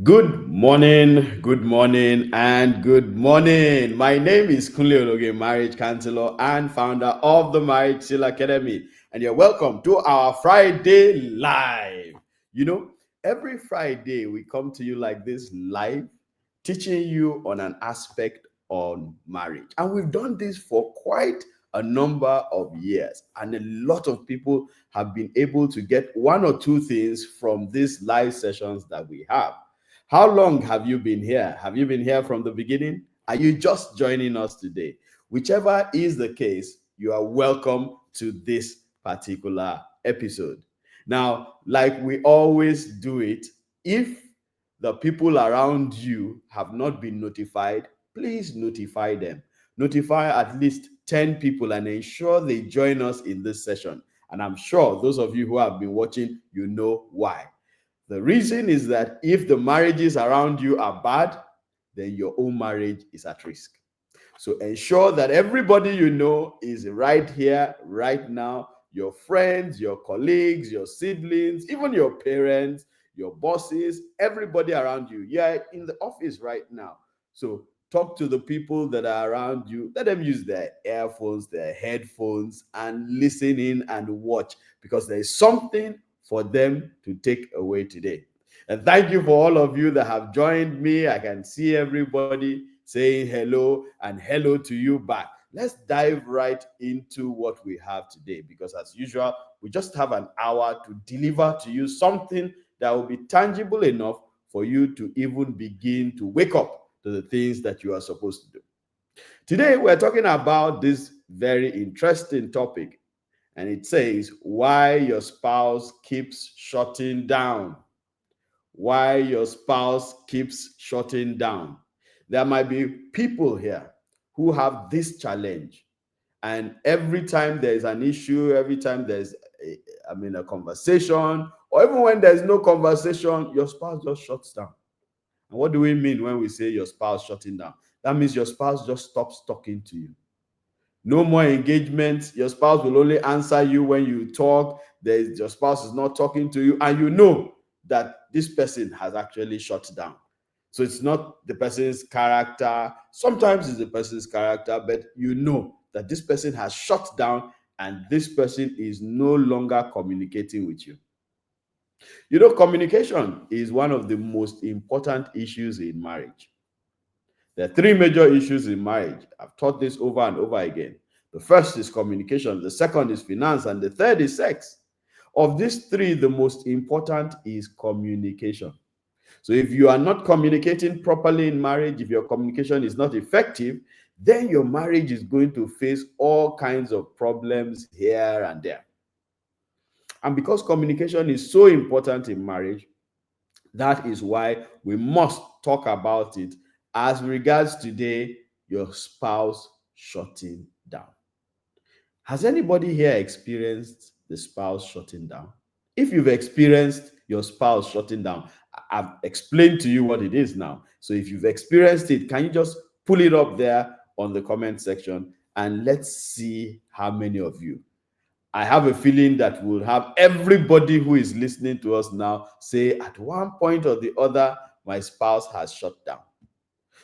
Good morning, and good morning. My name is Kunle Ologe, marriage counselor and founder of the Marriage Seal Academy, and you're welcome to our Friday Live. You know, every Friday we come to you like this live, teaching you on an aspect on marriage, and we've done this for quite a number of years, and a lot of people have been able to get one or two things from these live sessions that we have. How long have you been here? Have you been here from the beginning? Are you just joining us today? Whichever is the case, you are welcome to this particular episode. Now, like we always do it, if the people around you have not been notified, please notify them. Notify at least 10 people and ensure they join us in this session. And I'm sure those of you who have been watching, you know why. The reason is that if the marriages around you are bad, then your own marriage is at risk. So ensure that everybody you know is right here, right now. Your friends, your colleagues, your siblings, even your parents, your bosses, everybody around you. You're in the office right now. So talk to the people that are around you. Let them use their earphones, their headphones, and listen in and watch, because there is something for them to take away today. And thank you for all of you that have joined me. I can see everybody saying hello, and hello to you back. Let's dive right into what we have today, because as usual, we just have an hour to deliver to you something that will be tangible enough for you to even begin to wake up to the things that you are supposed to do. Today, we're talking about this very interesting topic, and it says why your spouse keeps shutting down. Why your spouse keeps shutting down. There might be people here who have this challenge, and every time there's an issue, every time there's a conversation, or even when there's no conversation, your spouse just shuts down. And what do we mean when we say your spouse shutting down? That means your spouse just stops talking to you. No more engagement. Your spouse will only answer you when you talk. Your spouse is not talking to you, and you know that this person has actually shut down. So it's not the person's character. Sometimes it's the person's character, but you know that this person has shut down and this person is no longer communicating with you. You know, communication is one of the most important issues in marriage. There are three major issues in marriage. I've taught this over and over again. The first is communication, the second is finance, and the third is sex. Of these three, the most important is communication. So if you are not communicating properly in marriage, if your communication is not effective, then your marriage is going to face all kinds of problems here and there. And because communication is so important in marriage, that is why we must talk about it as regards today, your spouse shutting down. Has anybody here experienced the spouse shutting down? If you've experienced your spouse shutting down, I've explained to you what it is now. So if you've experienced it, can you just pull it up there on the comment section, and let's see how many of you. I have a feeling that we'll have everybody who is listening to us now say, at one point or the other, my spouse has shut down.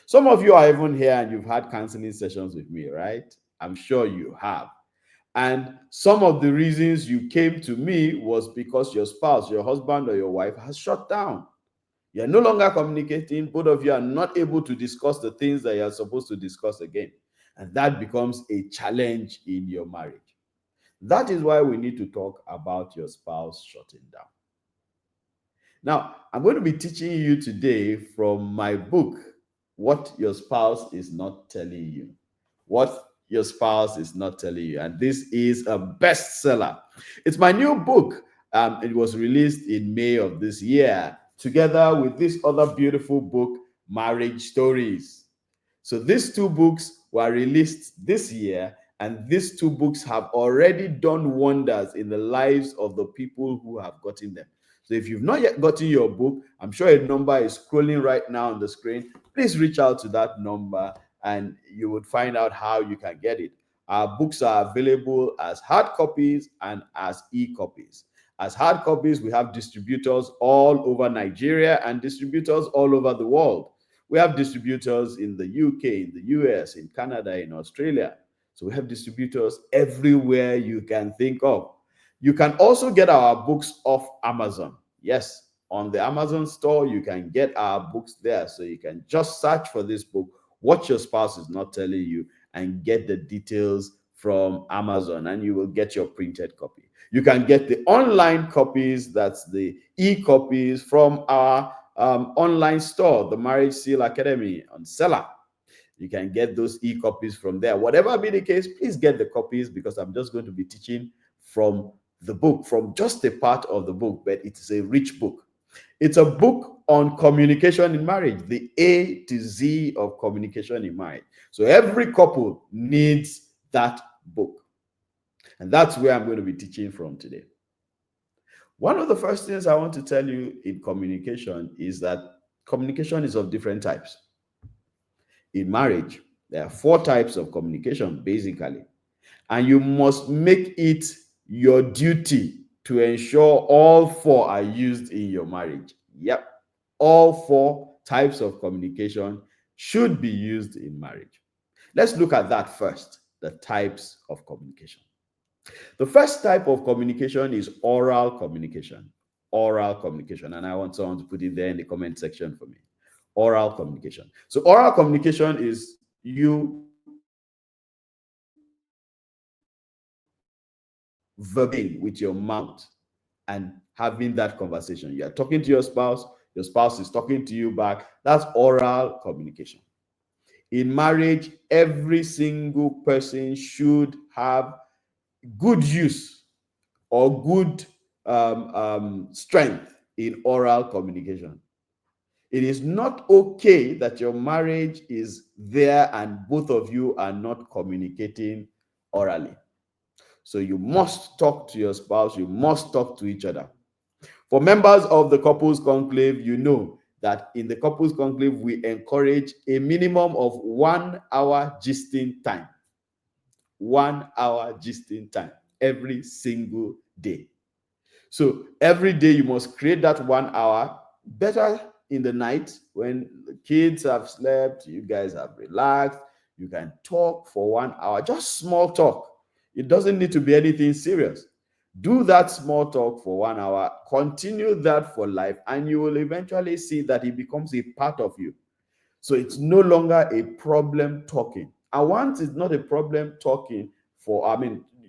Some of you are even here and you've had counseling sessions with me, right? I'm sure you have. And some of the reasons you came to me was because your spouse, your husband or your wife has shut down. You're no longer communicating. Both of you are not able to discuss the things that you're supposed to discuss again. And that becomes a challenge in your marriage. That is why we need to talk about your spouse shutting down. Now, I'm going to be teaching you today from my book, What Your Spouse Is Not Telling You. What Your Spouse Is Not Telling You. And this is a bestseller. It's my new book. It was released in May of this year, together with this other beautiful book, Marriage Stories. So these two books were released this year, and these two books have already done wonders in the lives of the people who have gotten them. So if you've not yet gotten your book, I'm sure a number is scrolling right now on the screen. Please reach out to that number and you would find out how you can get it. Our books are available as hard copies and as e-copies. As hard copies, we have distributors all over Nigeria and distributors all over the world. We have distributors in the UK, in the US, in Canada, in Australia. So we have distributors everywhere you can think of. You can also get our books off Amazon. Yes, on the Amazon store, you can get our books there. So you can just search for this book, What Your Spouse Is Not Telling You, and get the details from Amazon, and you will get your printed copy. You can get the online copies, that's the e-copies, from our online store, the Marriage Seal Academy on Seller. You can get those e-copies from there. Whatever be the case, please get the copies, because I'm just going to be teaching from the book, from just a part of the book, but it's a rich book. It's a book on communication in marriage, the A to Z of communication in marriage. So every couple needs that book. And that's where I'm going to be teaching from today. One of the first things I want to tell you in communication is that communication is of different types. In marriage, there are 4 types of communication, basically. And you must make it your duty to ensure all 4 are used in your marriage. Yep. All 4 types of communication should be used in marriage. Let's look at that first, the types of communication. The first type of communication is oral communication. Oral communication. And I want someone to put it there in the comment section for me. Oral communication. So oral communication is you verbing with your mouth and having that conversation. You are talking to your spouse is talking to you back. That's oral communication. In marriage, every single person should have good use or good strength in oral communication. It is not okay that your marriage is there and both of you are not communicating orally. So you must talk to your spouse, you must talk to each other. For members of the couples conclave, you know that in the couples conclave, we encourage a minimum of 1 hour gisting time. 1 hour gisting time every single day. So every day you must create that 1 hour. Better in the night when the kids have slept, you guys have relaxed, you can talk for 1 hour, just small talk. It doesn't need to be anything serious. Do that small talk for 1 hour, continue that for life, and you will eventually see that it becomes a part of you. So it's no longer a problem talking. And once it's not a problem talking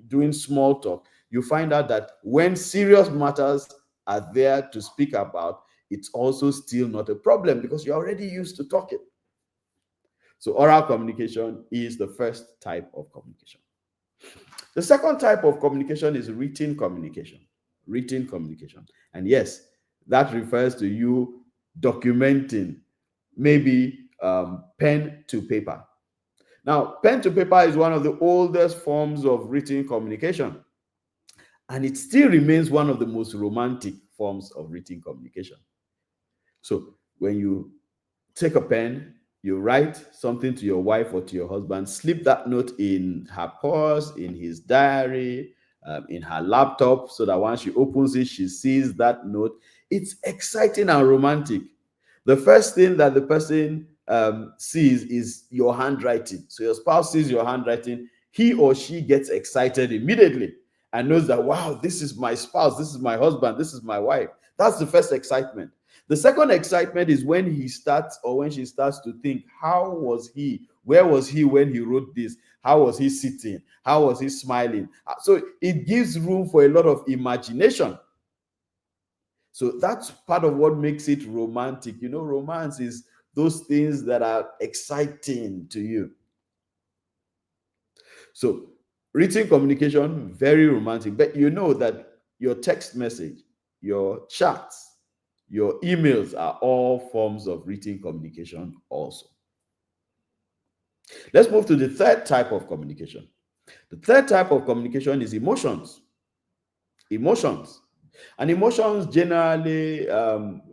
doing small talk, you find out that when serious matters are there to speak about, it's also still not a problem because you're already used to talking. So oral communication is the first type of communication. The second type of communication is written communication. Written communication. And yes, that refers to you documenting, maybe pen to paper. Now, pen to paper is one of the oldest forms of written communication, and it still remains one of the most romantic forms of written communication. So when you take a pen, you write something to your wife or to your husband, slip that note in her purse, in his diary, in her laptop, so that once she opens it, she sees that note. It's exciting and romantic. The first thing that the person sees is your handwriting. So your spouse sees your handwriting, he or she gets excited immediately and knows that, wow, this is my spouse, this is my husband, this is my wife. That's the first excitement. The second excitement is when he starts or when she starts to think, how was he? Where was he when he wrote this? How was he sitting? How was he smiling? So it gives room for a lot of imagination. So that's part of what makes it romantic. You know, romance is those things that are exciting to you. So written communication, very romantic. But you know that your text message, your chats, your emails are all forms of written communication also. Let's move to the third type of communication. The third type of communication is emotions. Emotions. And emotions generally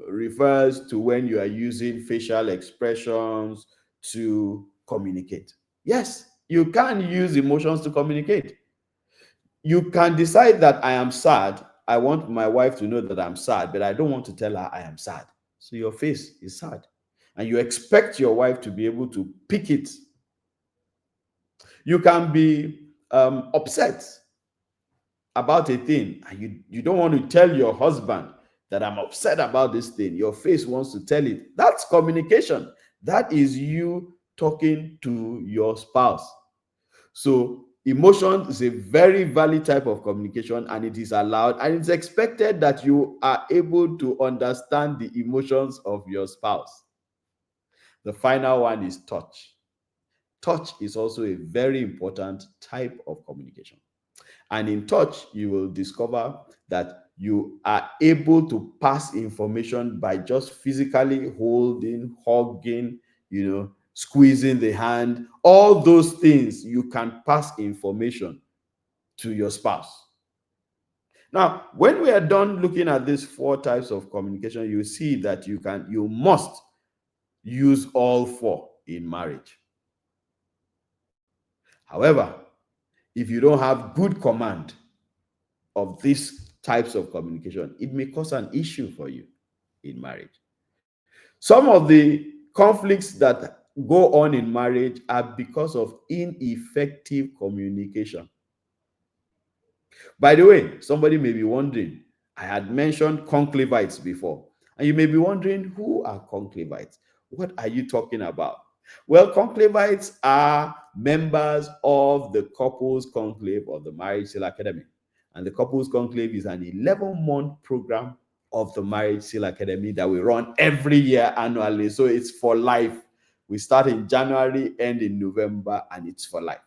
refers to when you are using facial expressions to communicate. Yes, you can use emotions to communicate. You can decide that I am sad I want my wife to know that I'm sad, but I don't want to tell her I am sad. So your face is sad. And you expect your wife to be able to pick it. You can be upset about a thing, and you don't want to tell your husband that I'm upset about this thing. Your face wants to tell it. That's communication. That is you talking to your spouse. So emotion is a very valid type of communication, and it is allowed and it's expected that you are able to understand the emotions of your spouse. The final one is touch. Touch is also a very important type of communication. And in touch, you will discover that you are able to pass information by just physically holding, hugging, squeezing the hand. All those things, you can pass information to your spouse. Now, when we are done looking at these 4 types of communication, you see that you must use all 4 in marriage. However, if you don't have good command of these types of communication, it may cause an issue for you in marriage. Some of the conflicts that go on in marriage are because of ineffective communication. By the way, somebody may be wondering, I had mentioned conclavites before, and you may be wondering, who are conclavites? What are you talking about? Well, conclavites are members of the couples conclave of the Marriage Seal Academy. And the couples conclave is an 11-month program of the Marriage Seal Academy that we run every year annually. So it's for life. We start in January, end in November, and it's for life.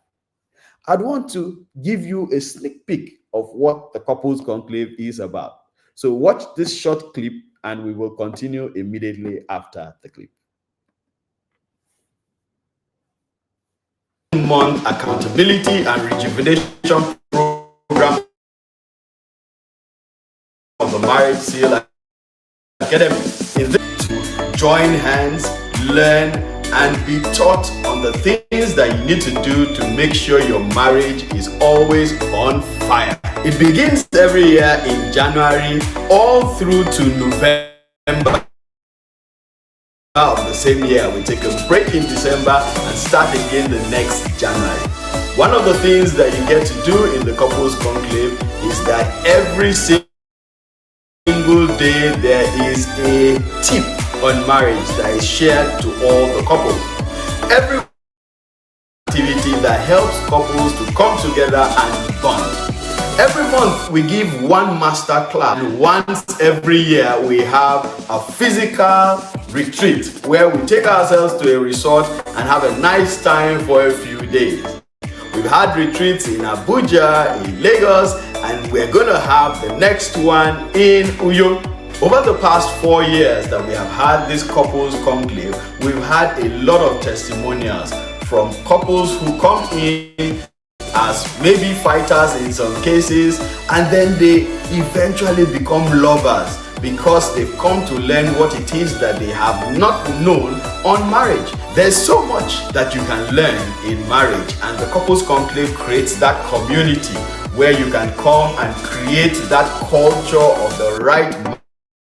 I'd want to give you a sneak peek of what the couples conclave is about. So watch this short clip, and we will continue immediately after the clip. Month accountability and rejuvenation program of the Marriage Seal Academy. In this, to join hands, learn, and be taught on the things that you need to do to make sure your marriage is always on fire. It begins every year in January, all through to November of the same year. We take a break in December and start again the next January. One of the things that you get to do in the couples conclave is that every single day there is a tip on marriage that is shared to all the couples. Every activity that helps couples to come together and bond. Every month we give one master class. Once every year we have a physical retreat where we take ourselves to a resort and have a nice time for a few days. We've had retreats in Abuja, in Lagos, and we're going to have the next one in Uyo. Over the past 4 years that we have had this couples conclave, we've had a lot of testimonials from couples who come in as maybe fighters in some cases, and then they eventually become lovers because they've come to learn what it is that they have not known on marriage. There's so much that you can learn in marriage, and the couples conclave creates that community where you can come and create that culture of the right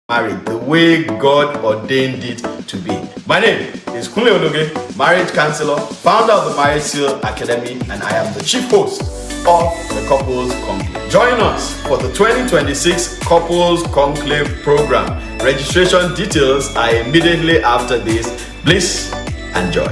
marriage, the way God ordained it to be. My name is Kunle Ologe, marriage counselor, founder of the Marriage Seal Academy, and I am the chief host of the Couples Conclave. Join us for the 2026 Couples Conclave program. Registration details are immediately after this. Please enjoy.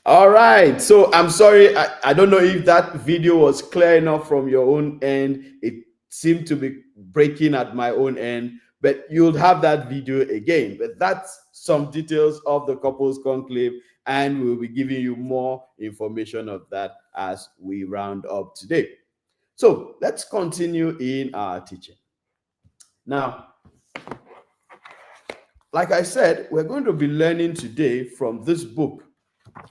All right, so I'm sorry, I don't know if that video was clear enough from your own end. It seemed to be breaking at my own end, but you'll have that video again. But that's some details of the couples conclave, and we'll be giving you more information of that as we round up today. So let's continue in our teaching. Now, like I said, we're going to be learning today from this book.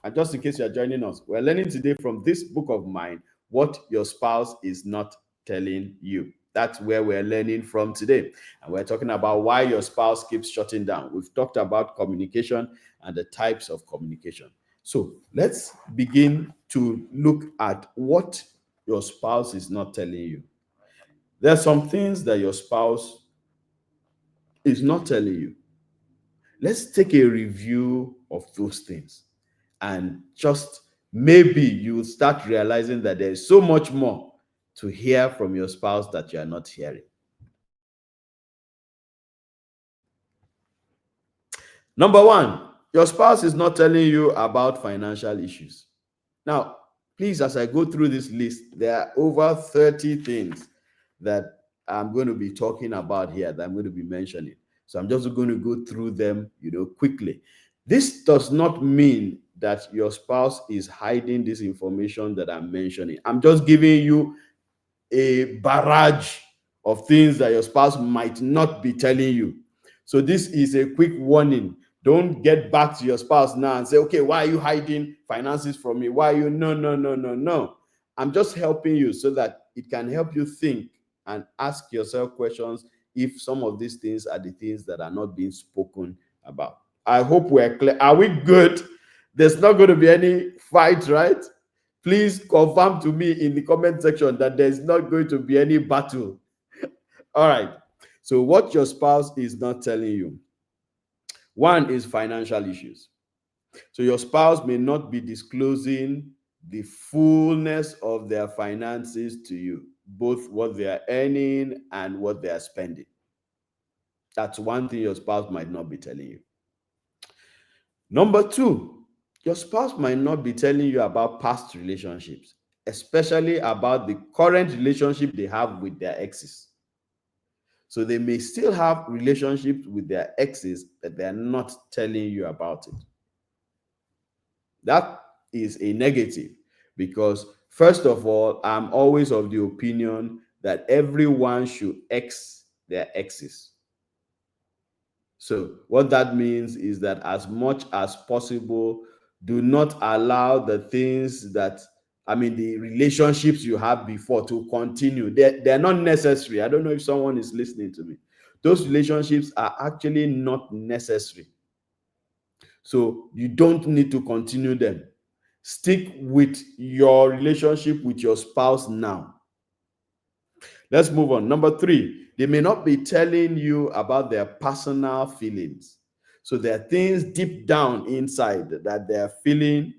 And just in case you're joining us, we're learning today from this book of mine, What Your Spouse Is Not Telling You. That's where we're learning from today. And we're talking about why your spouse keeps shutting down. We've talked about communication and the types of communication. So let's begin to look at what your spouse is not telling you. There are some things that your spouse is not telling you. Let's take a review of those things, and just maybe you will start realizing that there is so much more to hear from your spouse that you are not hearing. Number one, your spouse is not telling you about financial issues. Now, please, as I go through this list, there are over 30 things that I'm going to be talking about here, that I'm going to be mentioning. So I'm just going to go through them, quickly. This does not mean that your spouse is hiding this information that I'm mentioning. I'm just giving you a barrage of things that your spouse might not be telling you. So this is a quick warning. Don't get back to your spouse now and say, okay, why are you hiding finances from me? Why are you? No, no, no, no, no. I'm just helping you so that it can help you think and ask yourself questions if some of these things are the things that are not being spoken about. I hope we're clear. Are we good? There's not going to be any fight, right? Please confirm to me in the comment section that there's not going to be any battle. All right. So what your spouse is not telling you. One is financial issues. So your spouse may not be disclosing the fullness of their finances to you, both what they are earning and what they are spending. That's one thing your spouse might not be telling you. Number two, your spouse might not be telling you about past relationships, especially about the current relationship they have with their exes. So they may still have relationships with their exes, but they're not telling you about it. That is a negative, because first of all, I'm always of the opinion that everyone should ex their exes. So what that means is that as much as possible, do not allow the things that, the relationships you have before to continue. They're not necessary. I don't know if someone is listening to me. Those relationships are actually not necessary. So you don't need to continue them. Stick with your relationship with your spouse now. Let's move on. Number three, they may not be telling you about their personal feelings. So there are things deep down inside that they're feeling,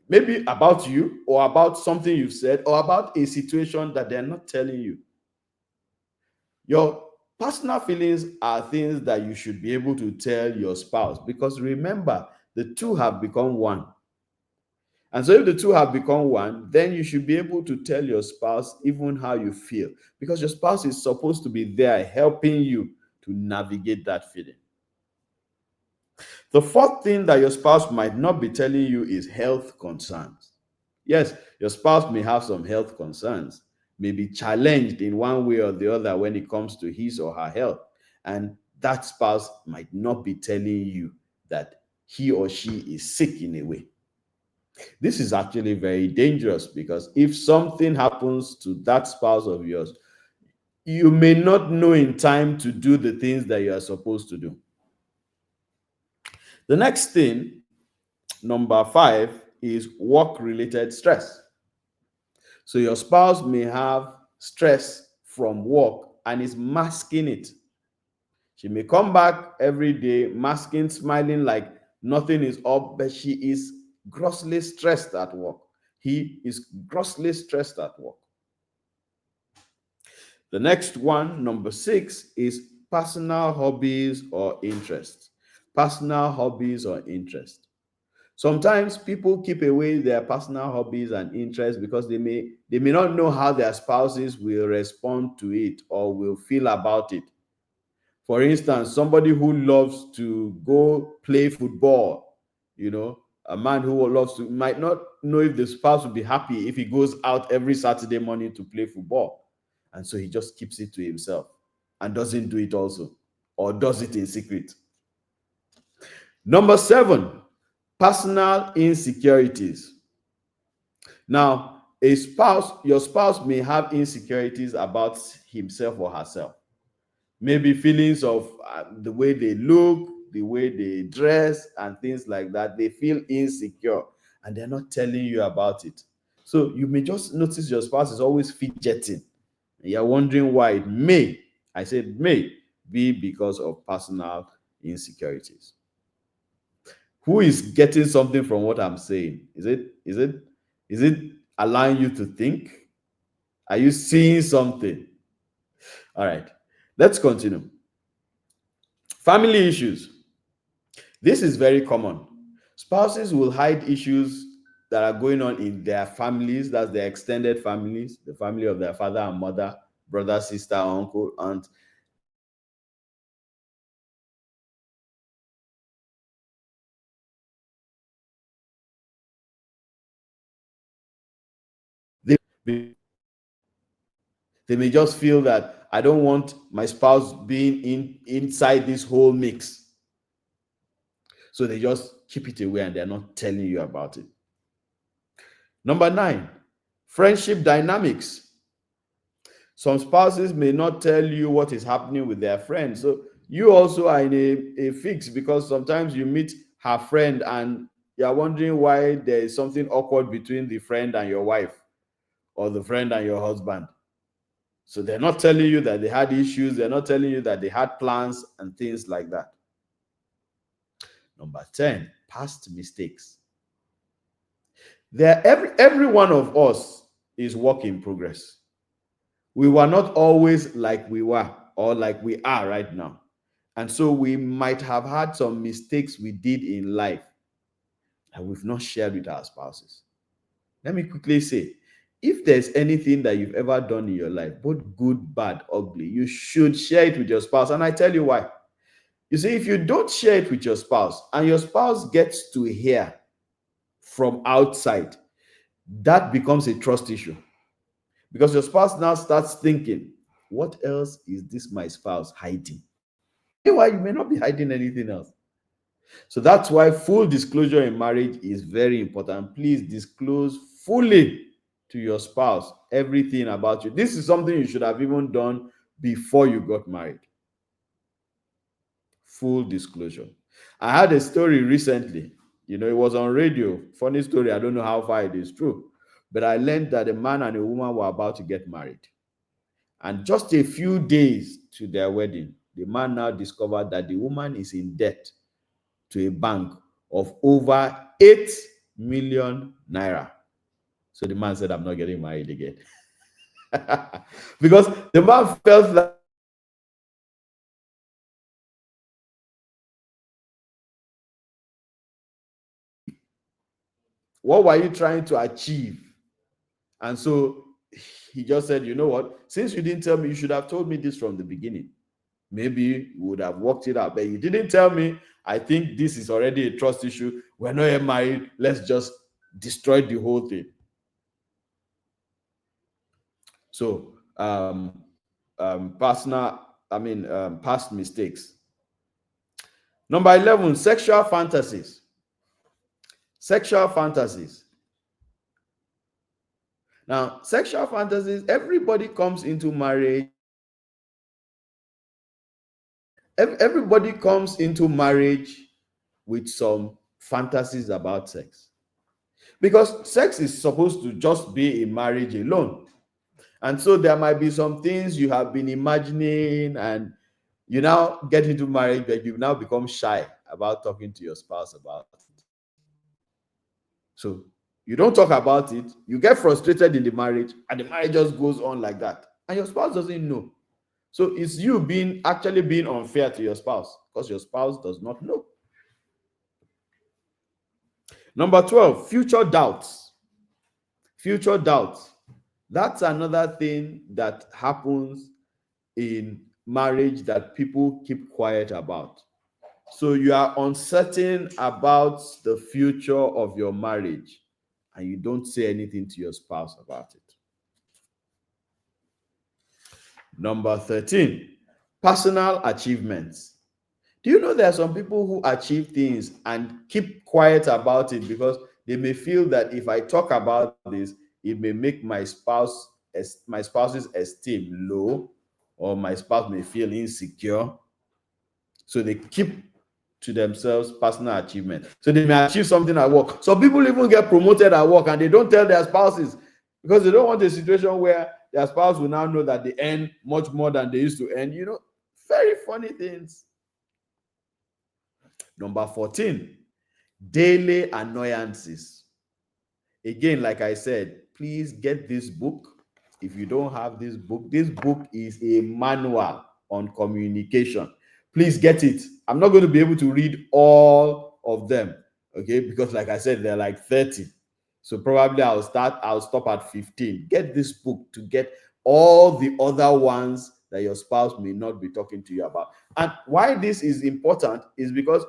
maybe about you, or about something you've said, or about a situation that they're not telling you. Your personal feelings are things that you should be able to tell your spouse, because remember, the two have become one. And so if the two have become one, then you should be able to tell your spouse even how you feel, because your spouse is supposed to be there helping you to navigate that feeling. The fourth thing that your spouse might not be telling you is health concerns. Yes, your spouse may have some health concerns, may be challenged in one way or the other when it comes to his or her health. And that spouse might not be telling you that he or she is sick in a way. This is actually very dangerous, because if something happens to that spouse of yours, you may not know in time to do the things that you are supposed to do. The next thing, number 5, is work-related stress. So your spouse may have stress from work and is masking it. She may come back every day masking, smiling like nothing is up, but she is grossly stressed at work. He is grossly stressed at work. The next one, number 6, is personal hobbies or interests. Personal hobbies or interests. Sometimes people keep away their personal hobbies and interests because they may not know how their spouses will respond to it or will feel about it. For instance, somebody who loves to go play football, a man who loves to, might not know if the spouse will be happy if he goes out every Saturday morning to play football. And so he just keeps it to himself and doesn't do it also, or does it in secret. Number 7, personal insecurities. Now, Your spouse may have insecurities about himself or herself. Maybe feelings of the way they look, the way they dress, and things like that. They feel insecure and they're not telling you about it. So you may just notice your spouse is always fidgeting. And you're wondering why. It may, I said may, be because of personal insecurities. Who is getting something from what I'm saying? Is it allowing you to think? Are you seeing something? All right, let's continue. Family issues. This is very common. Spouses will hide issues that are going on in their families, that's their extended families, the family of their father and mother, brother, sister, uncle, aunt. They, they may just feel that I don't want my spouse being inside this whole mix. So they just keep it away and they're not telling you about it. Number 9, friendship dynamics. Some spouses may not tell you what is happening with their friends. So you also are in a fix because sometimes you meet her friend and you're wondering why there is something awkward between the friend and your wife or the friend and your husband. So they're not telling you that they had issues, they're not telling you that they had plans and things like that. Number 10, past mistakes. Every one of us is work in progress. We were not always like we were or like we are right now. And so we might have had some mistakes we did in life and we've not shared with our spouses. Let me quickly say, if there's anything that you've ever done in your life, both good, bad, ugly, you should share it with your spouse. And I tell you why. You see, if you don't share it with your spouse and your spouse gets to hear from outside, that becomes a trust issue. Because your spouse now starts thinking, what else is this my spouse hiding? Meanwhile, you may not be hiding anything else. So that's why full disclosure in marriage is very important. Please disclose fully to your spouse everything about you. This is something you should have even done before you got married. Full disclosure. I had a story recently. It was on radio. Funny story. I don't know how far it is true. But I learned that a man and a woman were about to get married. And just a few days to their wedding, the man now discovered that the woman is in debt to a bank of over 8 million naira. So the man said, I'm not getting married again. Because the man felt like, what were you trying to achieve? And so he just said, you know what? Since you didn't tell me, you should have told me this from the beginning. Maybe you would have worked it out, but you didn't tell me. I think this is already a trust issue. We're not yet married. Let's just destroy the whole thing. So, past mistakes. Number 11, sexual fantasies. Sexual fantasies. Now, sexual fantasies, everybody comes into marriage. Everybody comes into marriage with some fantasies about sex. Because sex is supposed to just be in marriage alone. And so there might be some things you have been imagining, and you now get into marriage, but you now become shy about talking to your spouse about it. So you don't talk about it, you get frustrated in the marriage, and the marriage just goes on like that. And your spouse doesn't know. So it's you actually being unfair to your spouse because your spouse does not know. Number 12, future doubts. Future doubts. That's another thing that happens in marriage that people keep quiet about. So you are uncertain about the future of your marriage and you don't say anything to your spouse about it. Number 13, personal achievements. Do you know there are some people who achieve things and keep quiet about it because they may feel that if I talk about this, it may make my spouse's esteem low, or my spouse may feel insecure. So they keep to themselves personal achievement. So they may achieve something at work. Some people even get promoted at work and they don't tell their spouses, because they don't want a situation where their spouse will now know that they earn much more than they used to earn. Very funny things. Number 14, daily annoyances. Again, like I said, please get this book. If you don't have this book is a manual on communication. Please get it. I'm not going to be able to read all of them, okay? Because like I said, they're like 30. So probably I'll stop at 15. Get this book to get all the other ones that your spouse may not be talking to you about. And why this is important is because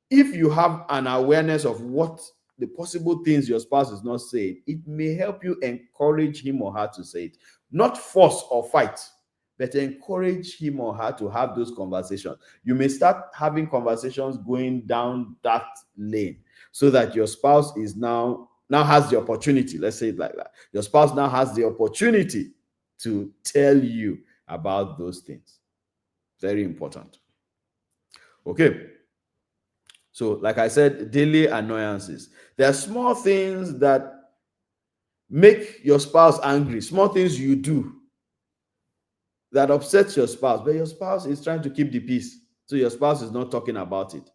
if you have an awareness of what the possible things your spouse is not saying, it may help you encourage him or her to say it. Not force or fight, but encourage him or her to have those conversations. You may start having conversations going down that lane, so that your spouse is now has the opportunity, let's say it like that. Your spouse now has the opportunity to tell you about those things. Very important. Okay. So, like I said, daily annoyances. There are small things that make your spouse angry, small things you do that upsets your spouse, but your spouse is trying to keep the peace. So your spouse is not talking about it.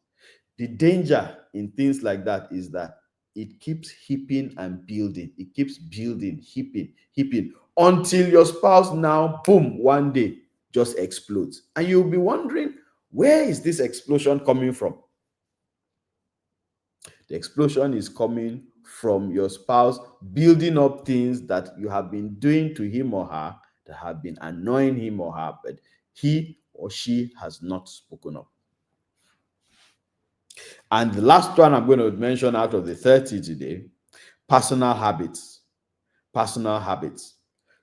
The danger in things like that is that it keeps heaping and building. It keeps building, heaping, until your spouse now, boom, one day just explodes. And you'll be wondering, where is this explosion coming from? The explosion is coming from your spouse building up things that you have been doing to him or her that have been annoying him or her, but he or she has not spoken up. And the last one I'm going to mention out of the 30 today, personal habits. Personal habits.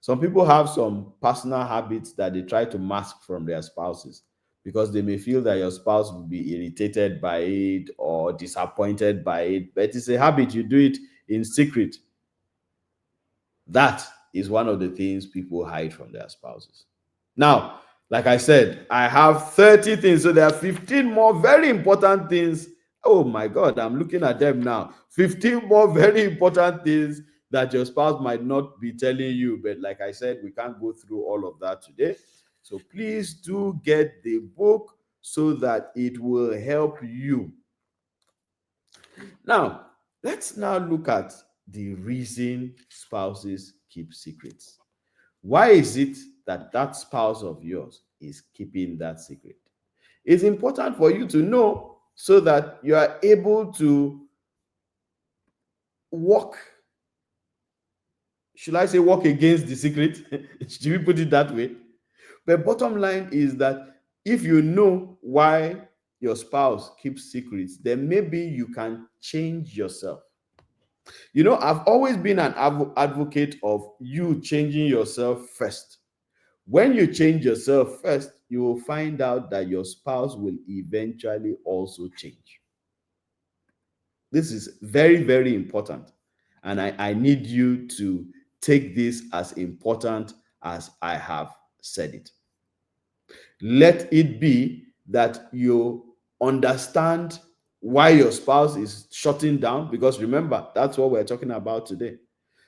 Some people have some personal habits that they try to mask from their spouses, because they may feel that your spouse will be irritated by it or disappointed by it, but it's a habit. You do it in secret. That is one of the things people hide from their spouses. Now, like I said, I have 30 things, so there are 15 more very important things. Oh my God, I'm looking at them now. 15 more very important things that your spouse might not be telling you, but like I said, we can't go through all of that today. So please do get the book so that it will help you. Now, let's now look at the reason spouses keep secrets. Why is it that that spouse of yours is keeping that secret? It's important for you to know so that you are able to walk. Should I say walk against the secret? Should we put it that way? The bottom line is that if you know why your spouse keeps secrets, then maybe you can change yourself. I've always been an advocate of you changing yourself first. When you change yourself first, you will find out that your spouse will eventually also change. This is very, very important. And I need you to take this as important as I have said it. Let it be that you understand why your spouse is shutting down, because remember, that's what we're talking about today.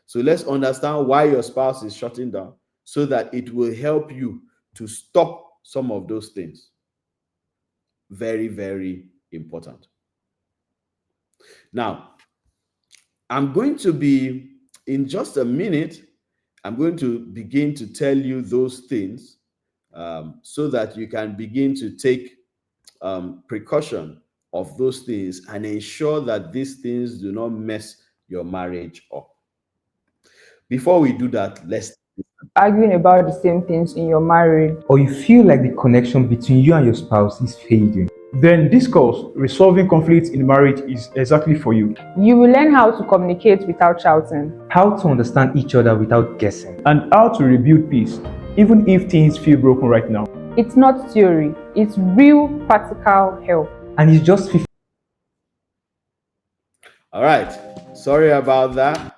So let's understand why your spouse is shutting down so that it will help you to stop some of those things. Very, very important. Now, I'm going to be, in just a minute, I'm going to begin to tell you those things so that you can begin to take precaution of those things and ensure that these things do not mess your marriage up. Before we do that, let's arguing about the same things in your marriage, or you feel like the connection between you and your spouse is fading, then this course, Resolving Conflicts in Marriage, is exactly for you. you will learn how to communicate without shouting, how to understand each other without guessing, and how to rebuild peace, even if things feel broken right now. It's not theory, it's real practical help. And it's just 50. All right. Sorry about that.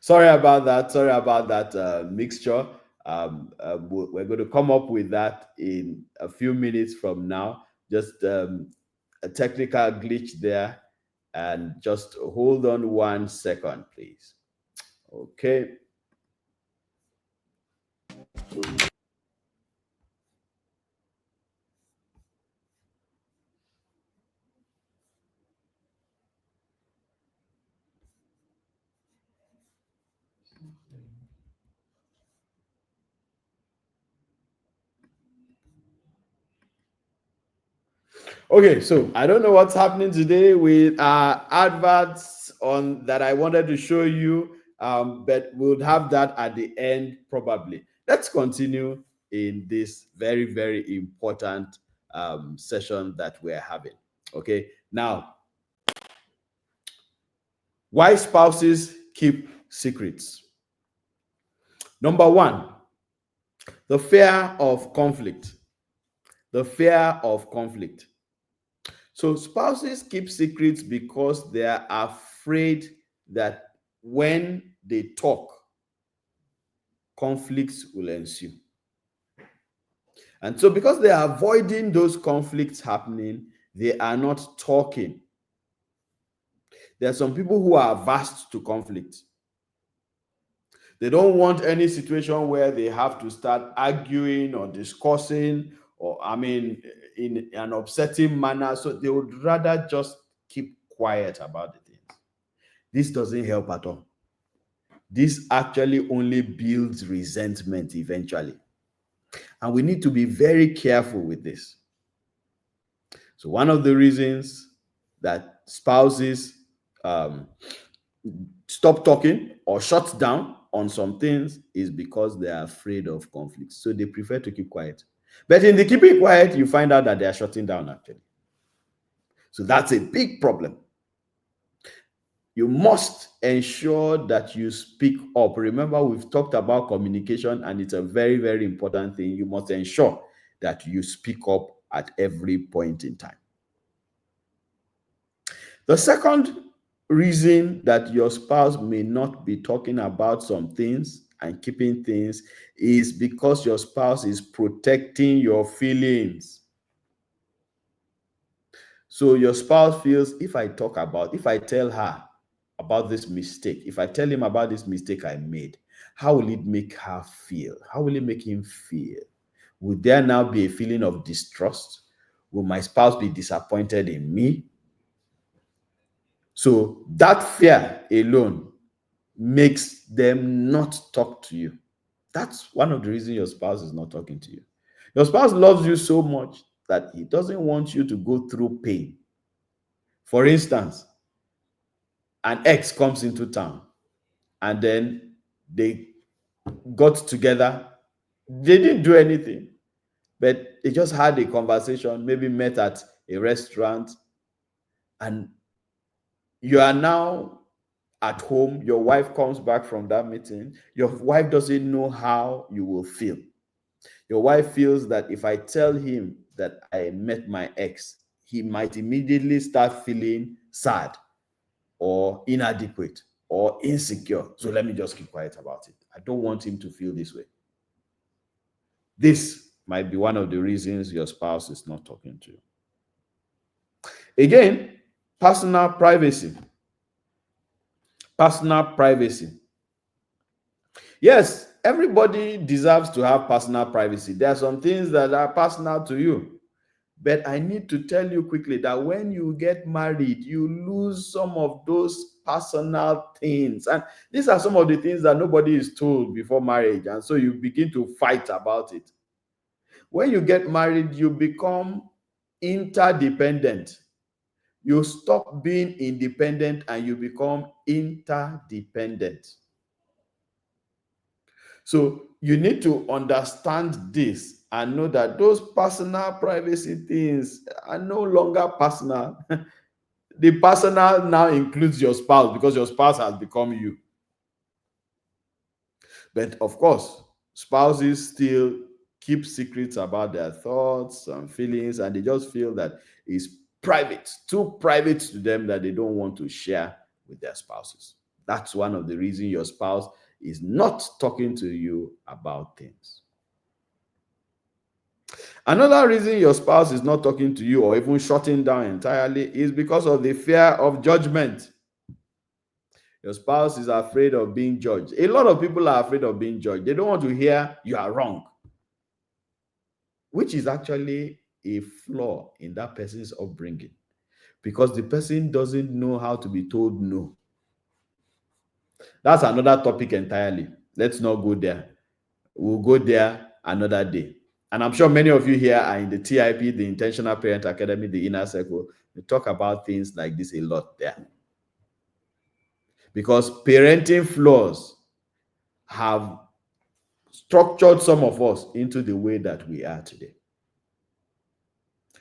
Sorry about that. Sorry about that mixture. We're going to come up with that in a few minutes from now. Just a technical glitch there. And just hold on 1 second, please. Okay. Okay, so I don't know what's happening today with adverts on that I wanted to show you, but we'll have that at the end probably. Let's continue in this very, very important session that we're having. Okay, now, why spouses keep secrets? Number one, the fear of conflict. The fear of conflict. So spouses keep secrets because they are afraid that when they talk, conflicts will ensue. And so because they are avoiding those conflicts happening, they are not talking. There are some people who are averse to conflict. They don't want any situation where they have to start arguing or discussing, or in an upsetting manner. So they would rather just keep quiet about the things. This doesn't help at all. This actually only builds resentment eventually. And we need to be very careful with this. So one of the reasons that spouses stop talking or shut down on some things is because they are afraid of conflict. So they prefer to keep quiet. But in the keeping quiet, you find out that they are shutting down actually. So that's a big problem. You must ensure that you speak up. Remember, we've talked about communication, and it's a very, very important thing. You must ensure that you speak up at every point in time. The second reason that your spouse may not be talking about some things and keeping things is because your spouse is protecting your feelings. So your spouse feels, if I tell her about this mistake, if I tell him about this mistake I made, how will it make her feel? How will it make him feel? Would there now be a feeling of distrust? Will my spouse be disappointed in me? So that fear alone makes them not talk to you. That's one of the reasons your spouse is not talking to you. Your spouse loves you so much that he doesn't want you to go through pain. For instance, an ex comes into town and then they got together. They didn't do anything, but they just had a conversation, maybe met at a restaurant, and you are now at home. Your wife comes back from that meeting. Your wife doesn't know how you will feel. Your wife feels that if I tell him that I met my ex, he might immediately start feeling sad or inadequate or insecure. So let me just keep quiet about it. I don't want him to feel this way. This might be one of the reasons your spouse is not talking to you. Again, personal privacy. Personal privacy. Yes, everybody deserves to have personal privacy. There are some things that are personal to you. But I need to tell you quickly that when you get married, you lose some of those personal things. And these are some of the things that nobody is told before marriage. And so you begin to fight about it. When you get married, you become interdependent. You stop being independent and you become interdependent. So you need to understand this and know that those personal privacy things are no longer personal. The personal now includes your spouse because your spouse has become you. But of course, spouses still keep secrets about their thoughts and feelings, and they just feel that it's private, too private to them that they don't want to share with their spouses. That's one of the reasons your spouse is not talking to you about things. Another reason your spouse is not talking to you or even shutting down entirely is because of the fear of judgment. Your spouse is afraid of being judged. A lot of people are afraid of being judged. They don't want to hear you are wrong, which is actually a flaw in that person's upbringing, because the person doesn't know how to be told no. That's another topic entirely. Let's not go there. We'll go there another day. And I'm sure many of you here are in the TIP, the Intentional Parent Academy, the Inner Circle. We talk about things like this a lot there. Because parenting flaws have structured some of us into the way that we are today.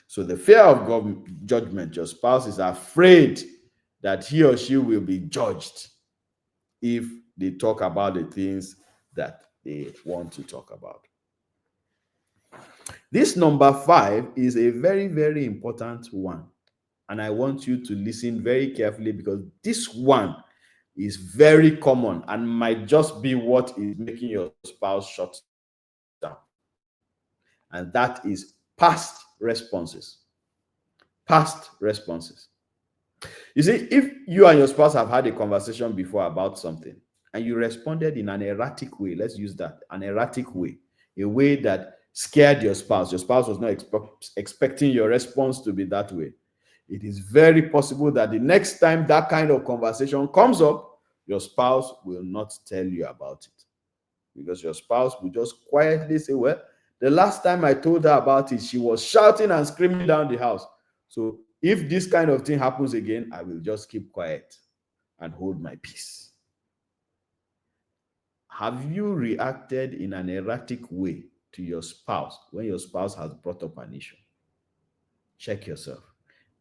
So the fear of judgment, your spouse is afraid that he or she will be judged if they talk about the things that they want to talk about. This number 5 is a very, very important one. And I want you to listen very carefully, because this one is very common and might just be what is making your spouse shut down. And that is past responses. Past responses. You see, if you and your spouse have had a conversation before about something and you responded in an erratic way, let's use that, an erratic way, a way that scared your spouse was not expecting your response to be that way, it is very possible that the next time that kind of conversation comes up, your spouse will not tell you about it. Because your spouse will just quietly say, well, the last time I told her about it, she was shouting and screaming down the house. So if this kind of thing happens again, I will just keep quiet and hold my peace. Have you reacted in an erratic way to your spouse when your spouse has brought up an issue? Check yourself.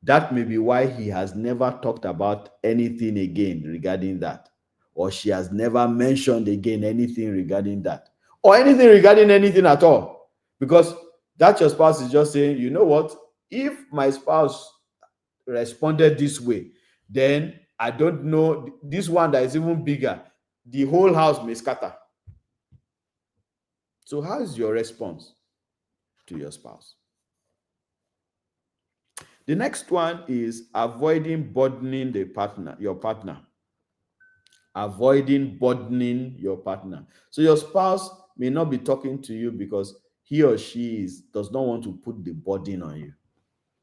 That may be why he has never talked about anything again regarding that, or she has never mentioned again anything regarding that, or anything regarding anything at all, because that your spouse is just saying, you know what, if my spouse responded this way, then I don't know, this one that is even bigger, the whole house may scatter. So how is your response to your spouse? The next one is avoiding burdening your partner. Avoiding burdening your partner. So your spouse may not be talking to you because he or she does not want to put the burden on you.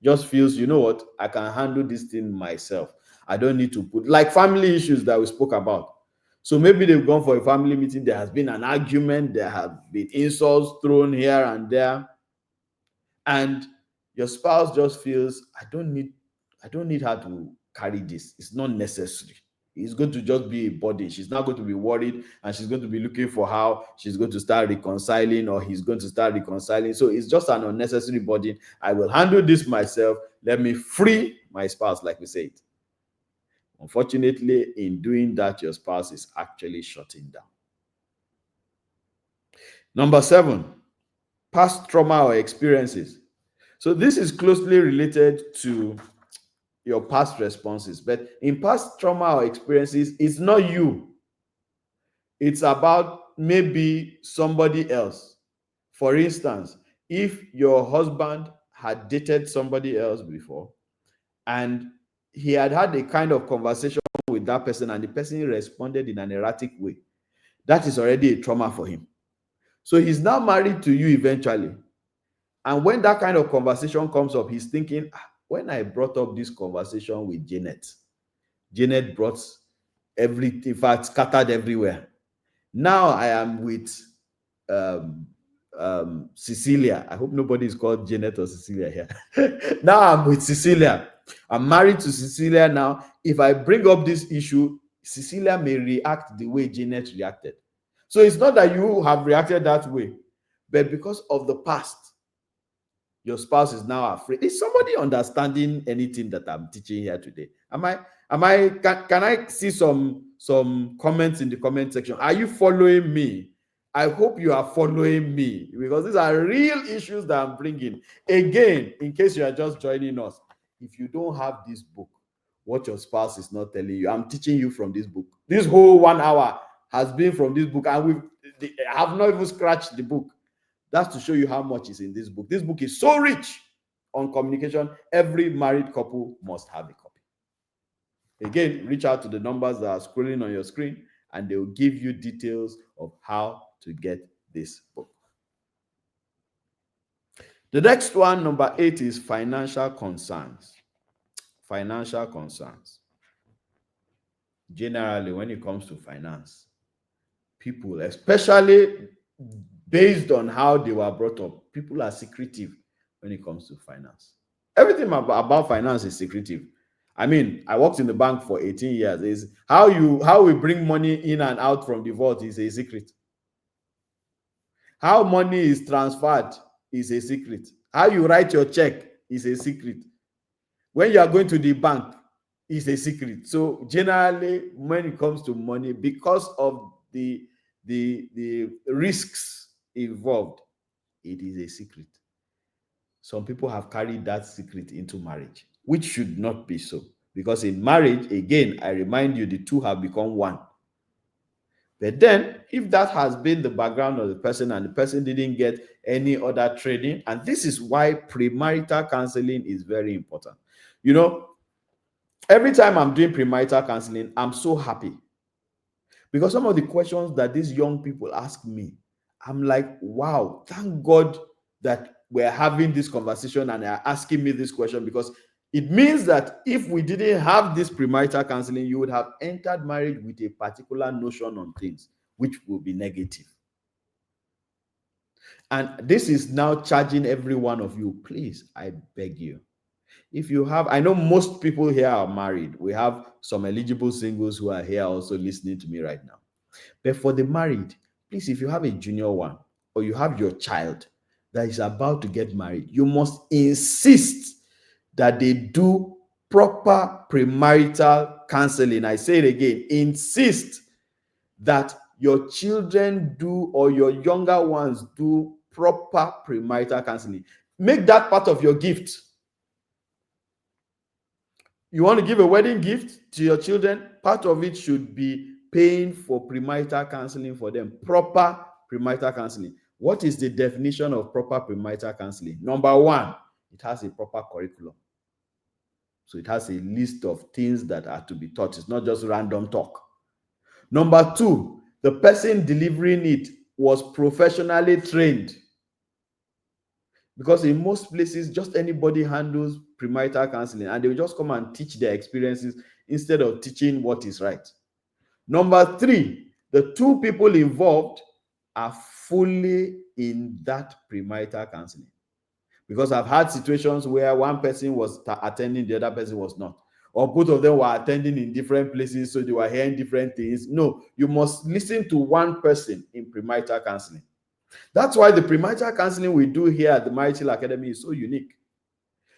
Just feels, you know what, I can handle this thing myself. I don't need to put, like family issues that we spoke about. So maybe they've gone for a family meeting, there has been an argument, there have been insults thrown here and there, and your spouse just feels, I don't need her to carry this. It's not necessary. It's going to just be a burden. She's not going to be worried, and she's going to be looking for how she's going to start reconciling, or he's going to start reconciling. So it's just an unnecessary burden. I will handle this myself. Let me free my spouse, like we said. Unfortunately, in doing that, your spouse is actually shutting down. Number 7, past trauma or experiences. So this is closely related to your past responses, but in past trauma or experiences, it's not you. It's about maybe somebody else. For instance, if your husband had dated somebody else before and he had had a kind of conversation with that person and the person responded in an erratic way, that is already a trauma for him. So he's now married to you eventually. And when that kind of conversation comes up, he's thinking, when I brought up this conversation with Janet brought everything, in fact, scattered everywhere. Now I am with Cecilia. I hope nobody is called Janet or Cecilia here. Now I'm with Cecilia. I'm married to Cecilia now. If I bring up this issue, Cecilia may react the way Janet reacted. So it's not that you have reacted that way, but because of the past, your spouse is now afraid. Is somebody understanding anything that I'm teaching here today? Can I see some comments in the comment section? Are you following me? I hope you are following me, because these are real issues that I'm bringing. Again, in case you are just joining us, if you don't have this book, what your spouse is not telling you, I'm teaching you from this book. This whole 1 hour has been from this book, and I have not even scratched the book. That's to show you how much is in this book. This book is so rich on communication. Every married couple must have a copy. Again, reach out to the numbers that are scrolling on your screen, and they will give you details of how to get this book. The next one, number 8, is financial concerns. Financial concerns. Generally, when it comes to finance, people, especially based on how they were brought up, people are secretive when it comes to finance. Everything about finance is secretive. I mean, I worked in the bank for 18 years. Is how we bring money in and out from the vault is a secret. How money is transferred is a secret. How you write your check is a secret. When you are going to the bank is a secret. So generally, when it comes to money, because of the risks involved, it is a secret. Some people have carried that secret into marriage, which should not be so. Because in marriage, again, I remind you, the two have become one. But then, if that has been the background of the person and the person didn't get any other training, and this is why premarital counseling is very important. You know, every time I'm doing premarital counseling, I'm so happy. Because some of the questions that these young people ask me, I'm like, wow, thank God that we're having this conversation and they're asking me this question, because it means that if we didn't have this premarital counseling, you would have entered marriage with a particular notion on things, which will be negative. And this is now charging every one of you, please, I beg you. If you have, I know most people here are married. We have some eligible singles who are here also listening to me right now. But for the married, please, if you have a junior one or you have your child that is about to get married, you must insist that they do proper premarital counseling. I say it again, insist that your children do, or your younger ones do, proper premarital counseling. Make that part of your gift. You want to give a wedding gift to your children, part of it should be paying for premarital counseling for them. Proper premarital counseling. What is the definition of proper premarital counseling? Number 1, it has a proper curriculum. So it has a list of things that are to be taught. It's not just random talk. Number 2, the person delivering it was professionally trained. Because in most places, just anybody handles premarital counseling and they will just come and teach their experiences instead of teaching what is right. Number 3, the 2 people involved are fully in that premarital counseling. Because I've had situations where one person was attending, the other person was not. Or both of them were attending in different places, so they were hearing different things. No, you must listen to one person in premarital counseling. That's why the premarital counseling we do here at the Marital Academy is so unique.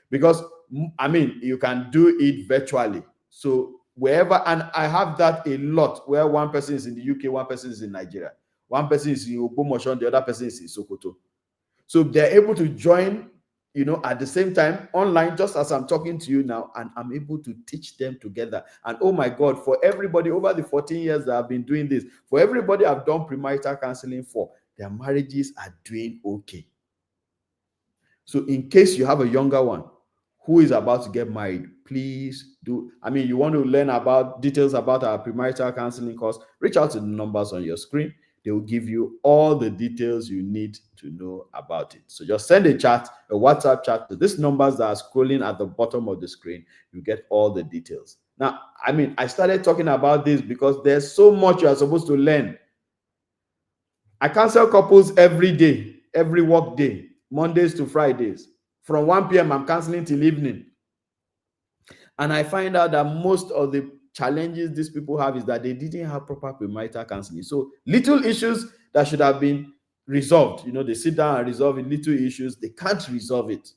Because, I mean, you can do it virtually. So wherever, and I have that a lot, where one person is in the UK, one person is in Nigeria. One person is in Ogbomoso, the other person is in Sokoto. So they're able to join, at the same time online, just as I'm talking to you now, and I'm able to teach them together. And oh my God, for everybody over the 14 years that I've been doing this, for everybody I've done premarital counseling for, their marriages are doing okay. So in case you have a younger one who is about to get married, please do. I mean, you want to learn about details about our premarital counseling course, reach out to the numbers on your screen. They will give you all the details you need to know about it. So just send a WhatsApp chat to these numbers that are scrolling at the bottom of the screen. You get all the details. Now, I mean, I started talking about this because there's so much you are supposed to learn. I counsel couples every day, every work day, Mondays to Fridays. From 1 p.m., I'm counseling till evening. And I find out that most of the challenges these people have is that they didn't have proper premarital counseling. So little issues that should have been resolved, they sit down and resolve it. Little issues, they can't resolve it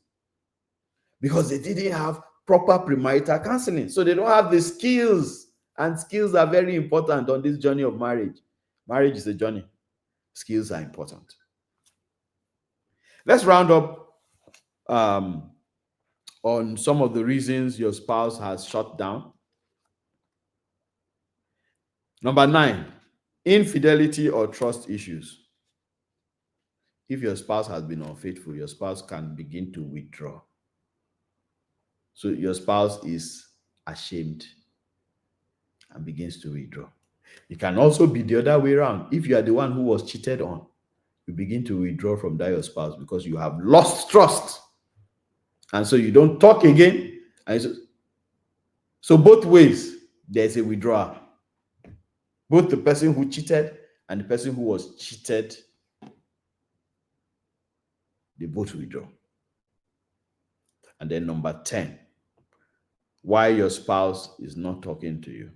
because they didn't have proper premarital counseling. So they don't have the skills, and skills are very important on this journey of marriage. Marriage is a journey. Skills are important. Let's round up on on some of the reasons your spouse has shut down. Number 9, infidelity or trust issues. If your spouse has been unfaithful, your spouse can begin to withdraw. So your spouse is ashamed and begins to withdraw. It can also be the other way around. If you are the one who was cheated on, you begin to withdraw from that your spouse because you have lost trust. And so you don't talk again. And so both ways, there's a withdrawal. Both the person who cheated and the person who was cheated, they both withdraw. And then number 10, why your spouse is not talking to you.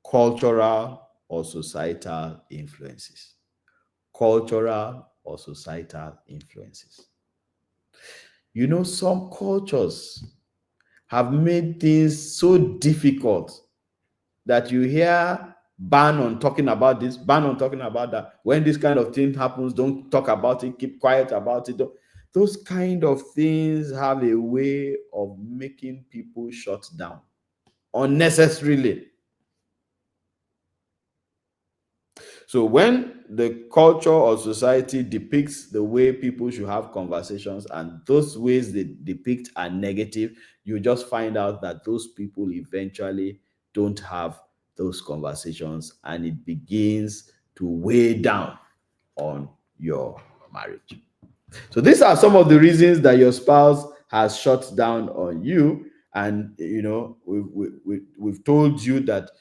Cultural or societal influences. Cultural or societal influences. You know, some cultures have made things so difficult that you hear ban on talking about this, ban on talking about that. When this kind of thing happens, don't talk about it, keep quiet about it. Those kind of things have a way of making people shut down unnecessarily. So when the culture or society depicts the way people should have conversations and those ways they depict are negative, you just find out that those people eventually don't have those conversations and it begins to weigh down on your marriage. So these are some of the reasons that your spouse has shut down on you. And, you know, we've told you that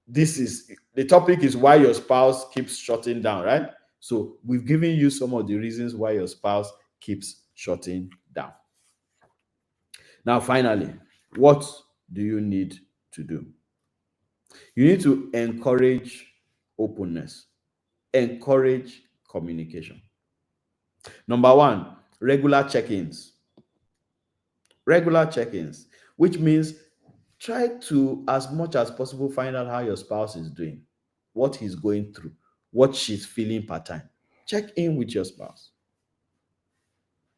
the topic is why your spouse keeps shutting down, right? So we've given you some of the reasons why your spouse keeps shutting down. Now, finally, what do you need to do? You need to encourage openness, encourage communication. Number 1, regular check-ins. Regular check-ins, which means try to, as much as possible, find out how your spouse is doing, what he's going through, what she's feeling per time. Check in with your spouse.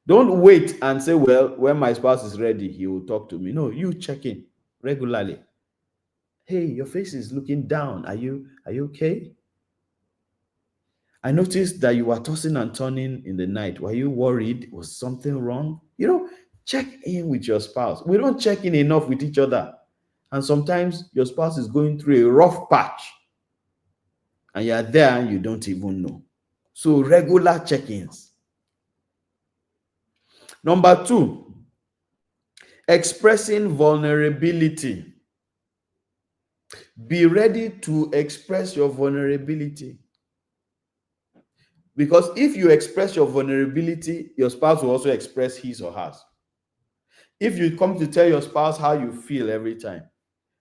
Don't wait and say, well, when my spouse is ready, he will talk to me. No, you check in regularly. Hey, your face is looking down. Are you okay? I noticed that you were tossing and turning in the night. Were you worried? Was something wrong? You know, check in with your spouse. We don't check in enough with each other. And sometimes your spouse is going through a rough patch and you're there and you don't even know. So regular check-ins. Number 2, expressing vulnerability. Be ready to express your vulnerability. Because if you express your vulnerability, your spouse will also express his or hers. If you come to tell your spouse how you feel every time,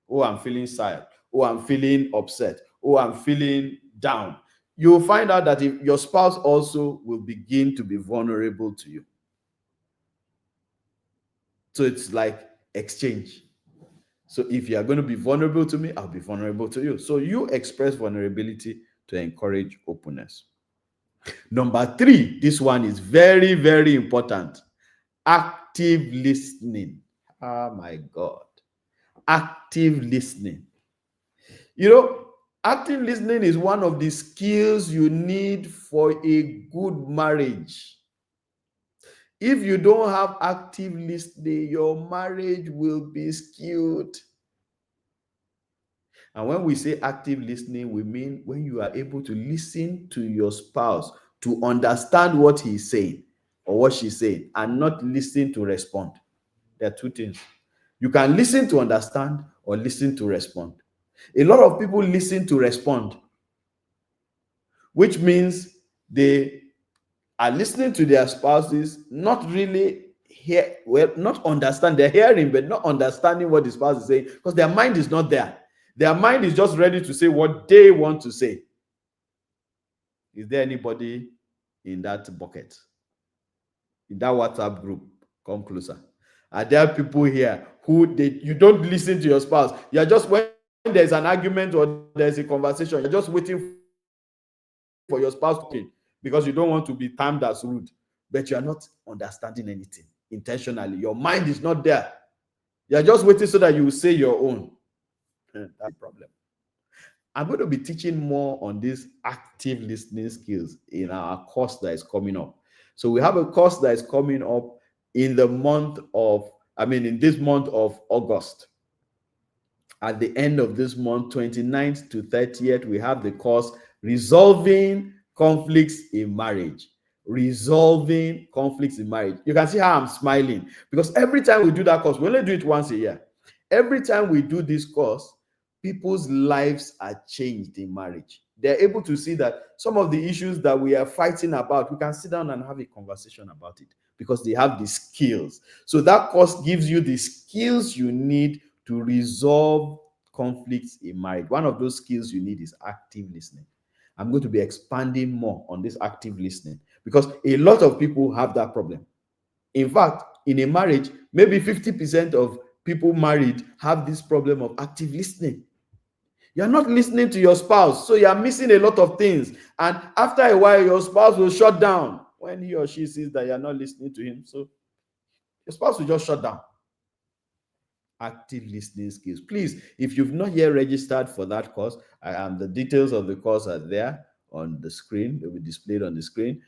oh, I'm feeling sad, oh, I'm feeling upset, oh, I'm feeling down, you'll find out that if your spouse also will begin to be vulnerable to you. So it's like exchange. So if you are going to be vulnerable to me, I'll be vulnerable to you. So you express vulnerability to encourage openness. Number 3, this one is very, very important. Active listening. Oh my God. Active listening. You know, active listening is one of the skills you need for a good marriage. If you don't have active listening, your marriage will be skewed. And when we say active listening, we mean when you are able to listen to your spouse to understand what he's saying or what she's saying and not listen to respond. There are 2 things. You can listen to understand or listen to respond. A lot of people listen to respond, which means they are listening to their spouses, not really not understand. They're hearing, but not understanding what the spouse is saying because their mind is not there. Their mind is just ready to say what they want to say. Is there anybody in that bucket? In that WhatsApp group? Come closer. Are there people here who you don't listen to your spouse? You're just, when there's an argument or there's a conversation, you're just waiting for your spouse talking because you don't want to be termed as rude, but you are not understanding anything. intentionally. Your mind is not there. You're just waiting so that you will say your own. That's the problem. I'm going to be teaching more on these active listening skills in our course that is coming up. So we have a course that is coming up in the month of, in this month of August. At the end of this month, 29th to 30th, we have the course Resolving Conflicts in Marriage. Resolving conflicts in marriage. You can see how I'm smiling because every time we do that course, we only do it once a year. Every time we do this course, people's lives are changed in marriage. They're able to see that some of the issues that we are fighting about, we can sit down and have a conversation about it because they have the skills. So that course gives you the skills you need to resolve conflicts in marriage. One of those skills you need is active listening. I'm going to be expanding more on this active listening because a lot of people have that problem. In fact, in a marriage, maybe 50% of people married have this problem of active listening. You're not listening to your spouse, so you're missing a lot of things. And after a while, your spouse will shut down when he or she sees that you're not listening to him. So your spouse will just shut down. Active listening skills. Please, if you've not yet registered for that course, the details of the course are there on the screen. They'll be displayed on the screen.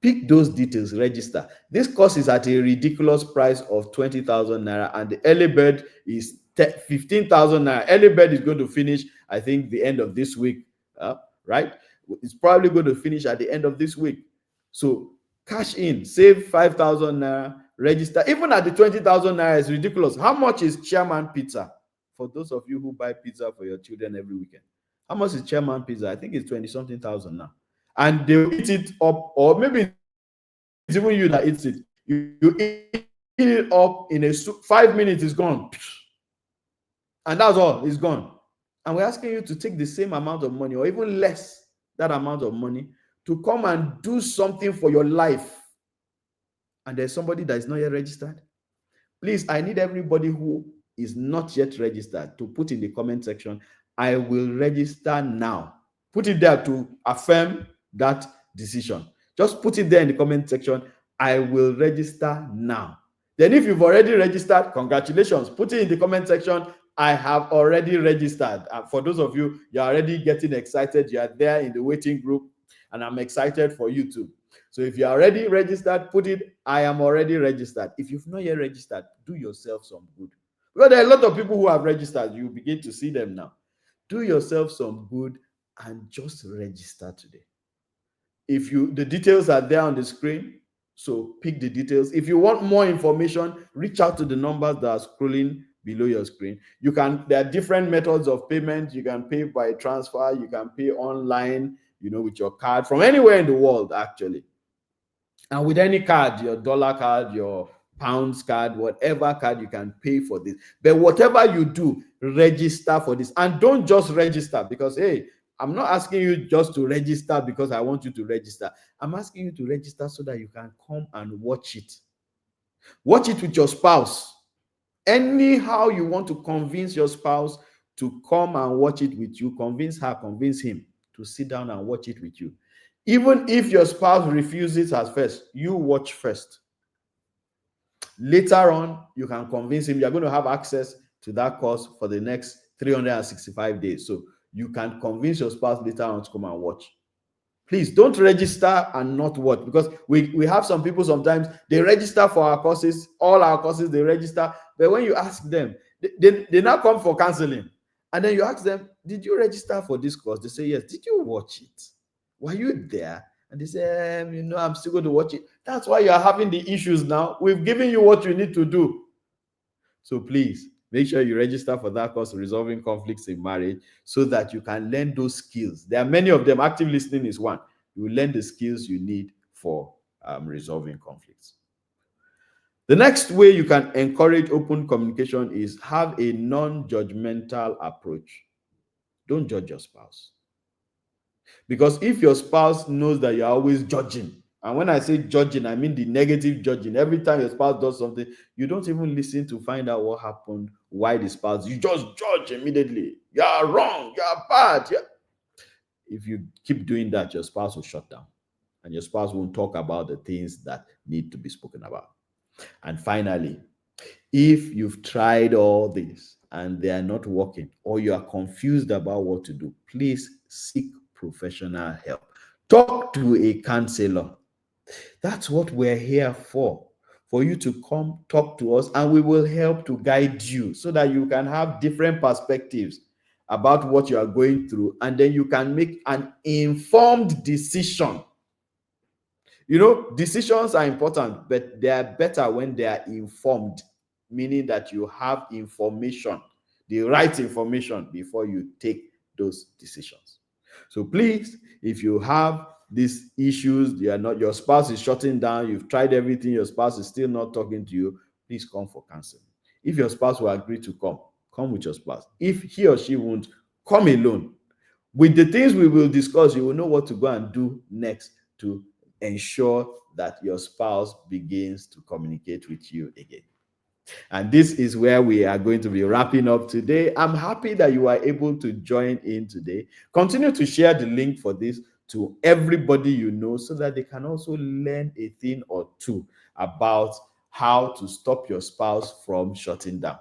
Pick those details, register. This course is at a ridiculous price of 20,000 naira, and the early bird is 15,000 naira. Early bird is going to finish, I think, the end of this week, right? It's probably going to finish at the end of this week. So cash in, save 5,000 naira, register. Even at the 20,000 naira, is ridiculous. How much is Chairman Pizza? For those of you who buy pizza for your children every weekend, how much is Chairman Pizza? I think it's 20-something thousand now. And they'll eat it up, or maybe it's even you that eats it. You eat it up in 5 minutes, it's gone. And that's all, it's gone. And we're asking you to take the same amount of money or even less that amount of money to come and do something for your life. And there's somebody that is not yet registered. Please, I need everybody who is not yet registered to put in the comment section, I will register now. Put it there to affirm that decision. Just put it there in the comment section, I will register now. Then if you've already registered, congratulations. Put it in the comment section, I have already registered. For those of you, you're already getting excited. You are there in the waiting group, and I'm excited for you too. So if you're already registered, put it, I am already registered. If you've not yet registered, do yourself some good. Because there are a lot of people who have registered. You begin to see them now. Do yourself some good and just register today. The details are there on the screen, so pick the details. If you want more information, reach out to the numbers that are scrolling below your screen. There are different methods of payment. You can pay by transfer, you can pay online, with your card from anywhere in the world, actually. And with any card, your dollar card, your pounds card, whatever card, you can pay for this. But whatever you do, register for this. And don't just register because, hey, I'm not asking you just to register because I want you to register. I'm asking you to register so that you can come and watch it. Watch it with your spouse. Anyhow you want to convince your spouse to come and watch it with you, convince her, convince him to sit down and watch it with you. Even if your spouse refuses at first, you watch first. Later on, you can convince him. You're going to have access to that course for the next 365 days. So you can convince your spouse later on to come and watch. Please don't register and not watch, because we have some people sometimes, they register for our courses, all our courses, they register. But when you ask them, they now come for counseling. And then you ask them, did you register for this course? They say, yes. Did you watch it? Were you there? And they say, I'm still going to watch it. That's why you're having the issues now. We've given you what you need to do. So please, make sure you register for that course, Resolving Conflicts in Marriage, so that you can learn those skills. There are many of them. Active listening is one. You will learn the skills you need for resolving conflicts. The next way you can encourage open communication is have a non-judgmental approach. Don't judge your spouse. Because if your spouse knows that you're always judging, and when I say judging, I mean the negative judging. Every time your spouse does something, you don't even listen to find out what happened, why the spouse, you just judge immediately. You're wrong, you're bad. If you keep doing that, your spouse will shut down, and your spouse won't talk about the things that need to be spoken about. And finally, if you've tried all this and they are not working, or you are confused about what to do, please seek professional help. Talk to a counselor. That's what we're here for you to come talk to us, and we will help to guide you so that you can have different perspectives about what you are going through, and then you can make an informed decision. You know, decisions are important, but they are better when they are informed, meaning that you have information, the right information, before you take those decisions. So please, if you have these issues, you are not, your spouse is shutting down, you've tried everything, your spouse is still not talking to you, please come for counseling. If your spouse will agree to come with your spouse. If he or she won't, come alone. With the things we will discuss, you will know what to go and do next to ensure that your spouse begins to communicate with you again. And this is where we are going to be wrapping up today. I'm happy that you are able to join in today. Continue to share the link for this to everybody you know so that they can also learn a thing or two about how to stop your spouse from shutting down.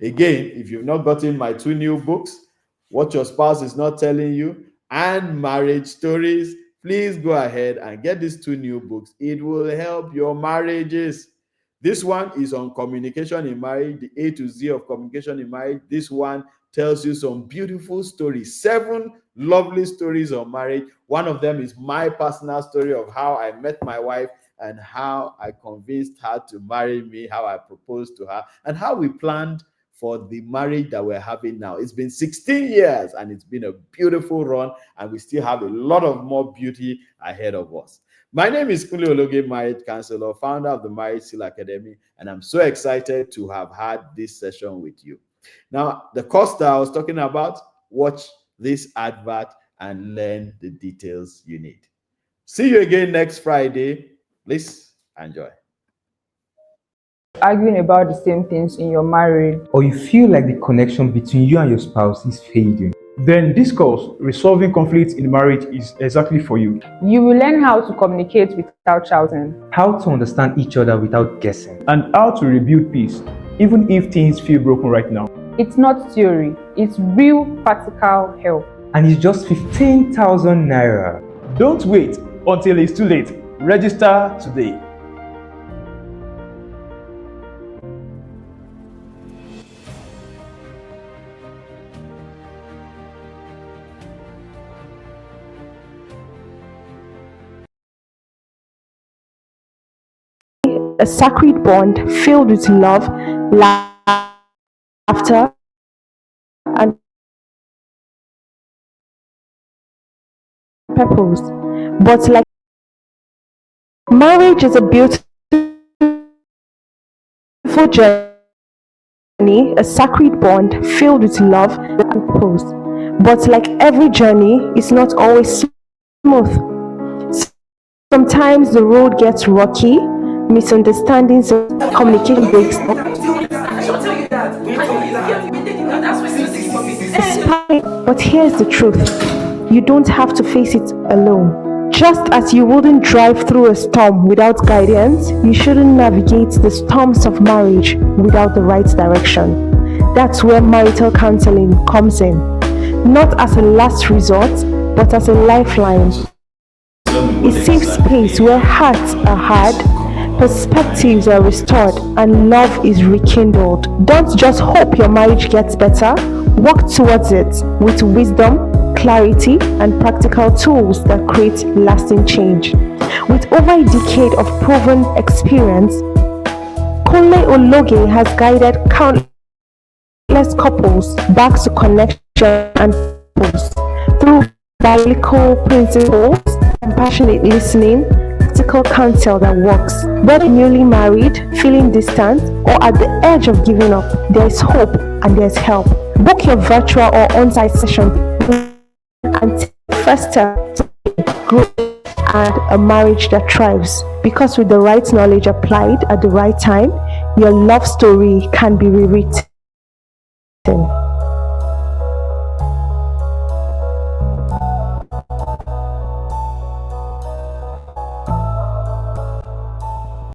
Again, if you've not gotten my 2 new books, What Your Spouse Is Not Telling You and Marriage Stories, please go ahead and get these 2 new books. It will help your marriages. This one is on communication in marriage, the A to Z of communication in marriage. This one tells you some beautiful stories, 7 lovely stories on marriage. One of them is my personal story of how I met my wife and how I convinced her to marry me, how I proposed to her, and how we planned for the marriage that we're having now. It's been 16 years and it's been a beautiful run, and we still have a lot of more beauty ahead of us. My name is Kunle Ologe, marriage counselor, founder of the Marriage Seal Academy, and I'm so excited to have had this session with you. Now, the course that I was talking about, watch this advert and learn the details you need. See you again next Friday. Please enjoy. Arguing about the same things in your marriage. Or you feel like the connection between you and your spouse is fading. Then this course, Resolving Conflicts in Marriage, is exactly for you. You will learn how to communicate without shouting, How to understand each other without guessing. And how to rebuild peace, even if things feel broken right now. It's not theory, it's real practical help. And it's just 15,000 naira. Don't wait until it's too late. Register today. A sacred bond filled with love, laughter, and purpose. But like marriage is a beautiful journey, a sacred bond filled with love and purpose. But like every journey, it's not always smooth. Sometimes the road gets rocky, misunderstandings, communication breaks up. But here's the truth. You don't have to face it alone. Just as you wouldn't drive through a storm without guidance, you shouldn't navigate the storms of marriage without the right direction. That's where marital counseling comes in. Not as a last resort, but as a lifeline. A safe space where hearts are had, perspectives are restored, and love is rekindled. Don't just hope your marriage gets better, work towards it with wisdom, clarity, and practical tools that create lasting change. With over a decade of proven experience, Kunle Ologe has guided countless couples back to connection and purpose through biblical principles, compassionate listening, practical counsel that works. Whether newly married, feeling distant, or at the edge of giving up, there is hope and there is help. Book your virtual or on-site session and take the first step to growth and a marriage that thrives. Because with the right knowledge applied at the right time, your love story can be rewritten.